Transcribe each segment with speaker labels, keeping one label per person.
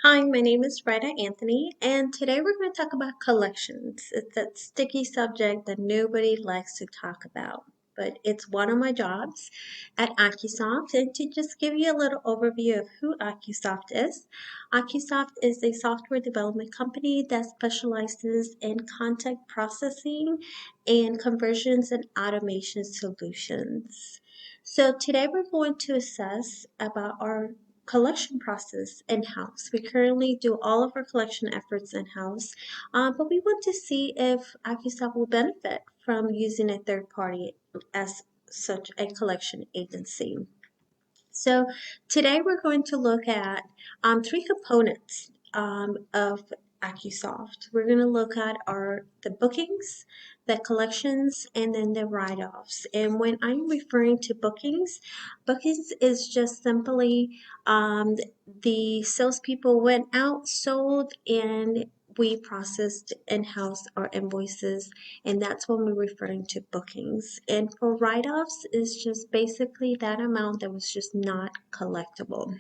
Speaker 1: Hi, my name is Rita Anthony, and today we're going to talk about collections. It's that sticky subject that nobody likes to talk about, but it's one of my jobs at Accusoft. And to just give you a little overview of who Accusoft is, Accusoft is a software development company that specializes in content processing and conversions and automation solutions. So today we're going to assess about our collection process in-house. We currently do all of our collection efforts in-house, but we want to see if Accusoft will benefit from using a third party as such a collection agency. So today we're going to look at three components of Accusoft. We're going to look at the bookings, the collections, and then the write-offs. And when I'm referring to bookings is just simply the salespeople went out, sold, and we processed in-house our invoices, and that's when we're referring to bookings. And for write-offs is just basically that amount that was just not collectible.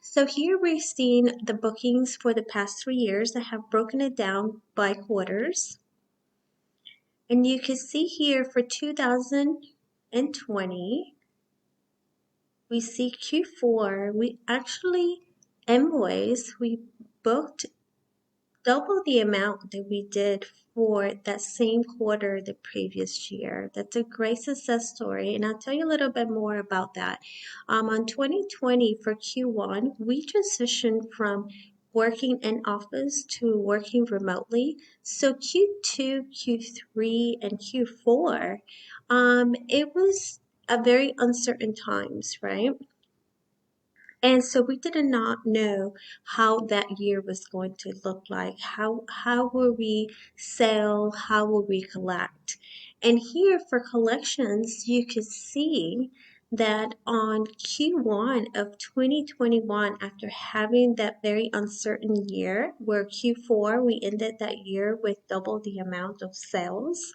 Speaker 1: So here we've seen the bookings for the past 3 years. I have broken it down by quarters. And you can see here for 2020, we see Q4, we actually we booked double the amount that we did for that same quarter the previous year. That's a great success story, and I'll tell you a little bit more about that. On 2020 for Q1, we transitioned from working in office to working remotely. So Q2, Q3, and Q4, it was a very uncertain times, right? And so we did not know how that year was going to look like. How will we sell? How will we collect? And here for collections, you could see that on Q1 of 2021, after having that very uncertain year, where Q4 we ended that year with double the amount of sales.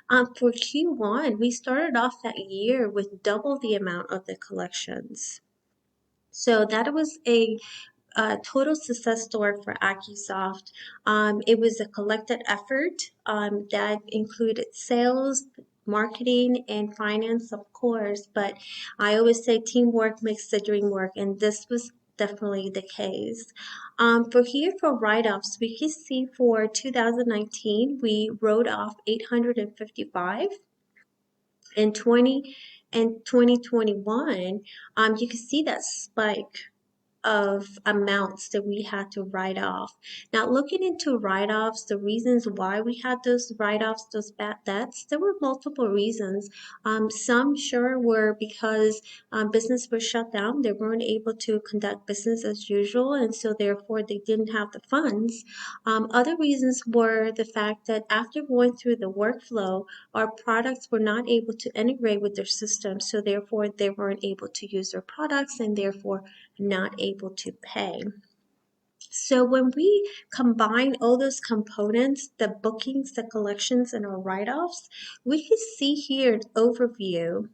Speaker 1: For Q1, we started off that year with double the amount of the collections. So that was a total success story for Accusoft. It was a collected effort that included sales, marketing, and finance, of course. But I always say teamwork makes the dream work, and this was definitely the case. For write-offs, we can see for 2019 we wrote off 855 in 2021. You can see that spike of amounts that we had to write off. Now, looking into write offs, the reasons why we had those write offs, those bad debts, there were multiple reasons. Some sure were because business was shut down, they weren't able to conduct business as usual, and so therefore they didn't have the funds. Other reasons were the fact that after going through the workflow, our products were not able to integrate with their system, so therefore they weren't able to use their products and therefore not able to pay. So when we combine all those components, the bookings, the collections, and our write-offs, we can see here an overview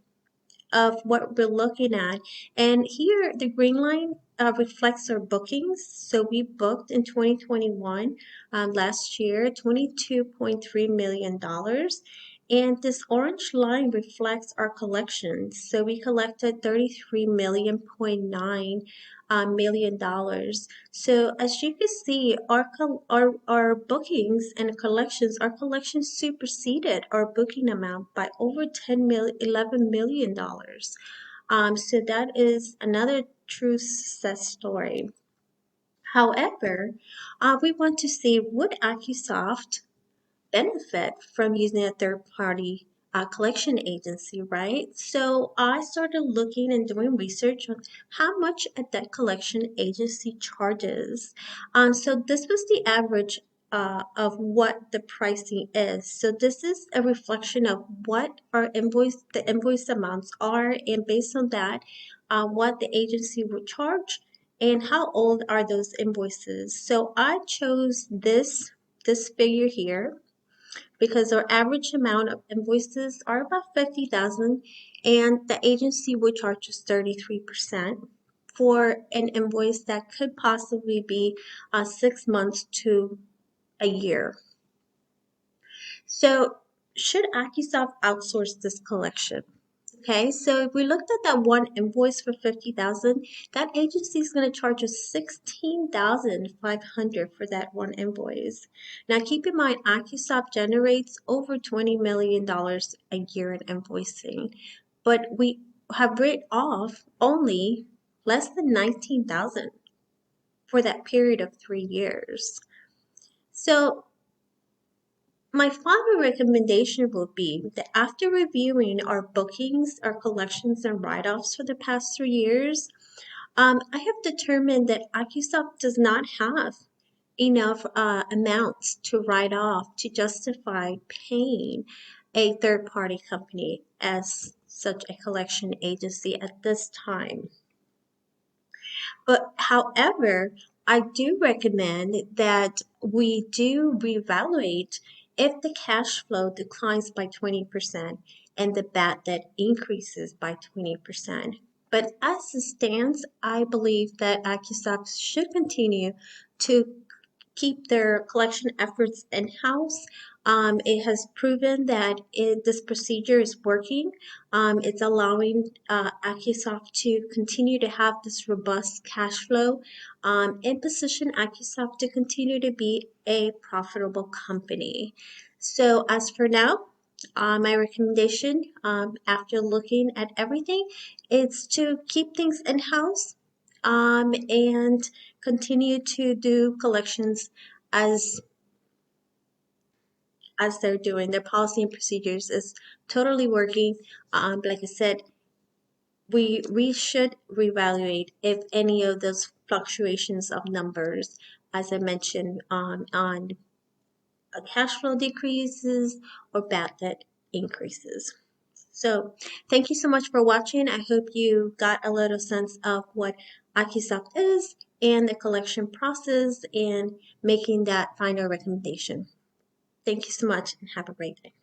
Speaker 1: of what we're looking at. And here the green line reflects our bookings. So we booked in 2021, last year, $22.3 million. And this orange line reflects our collections. So we collected 33.9 million. So as you can see, our bookings and collections, our collections superseded our booking amount by over $11 million. So that is another true success story. However, we want to see, would Accusoft benefit from using a third party collection agency, right? So I started looking and doing research on how much a debt collection agency charges. So this was the average of what the pricing is. So this is a reflection of what the invoice amounts are, and based on that, what the agency would charge and how old are those invoices. So I chose this figure here because our average amount of invoices are about 50,000, and the agency would charge us 33% for an invoice that could possibly be 6 months to a year. So, should Accusoft outsource this collection? Okay, so if we looked at that one invoice for 50,000, that agency is going to charge us 16,500 for that one invoice. Now keep in mind, Accusoft generates over $20 million a year in invoicing, but we have written off only less than 19,000 for that period of 3 years. So my final recommendation would be that after reviewing our bookings, our collections, and write-offs for the past 3 years, I have determined that Accusoft does not have enough amounts to write off to justify paying a third-party company as such a collection agency at this time. But however, I do recommend that we do reevaluate if the cash flow declines by 20% and the bad debt increases by 20%. But as it stands, I believe that Accusoft should continue to keep their collection efforts in-house. It has proven that this procedure is working. It's allowing Accusoft to continue to have this robust cash flow and position Accusoft to continue to be a profitable company. So as for now, my recommendation after looking at everything is to keep things in-house and continue to do collections as they're doing. Their policy and procedures is totally working. Like I said, we should reevaluate if any of those fluctuations of numbers, as I mentioned, on a cash flow decreases or bad debt increases. So thank you so much for watching. I hope you got a little sense of what Accusoft is and the collection process and making that final recommendation. Thank you so much and have a great day.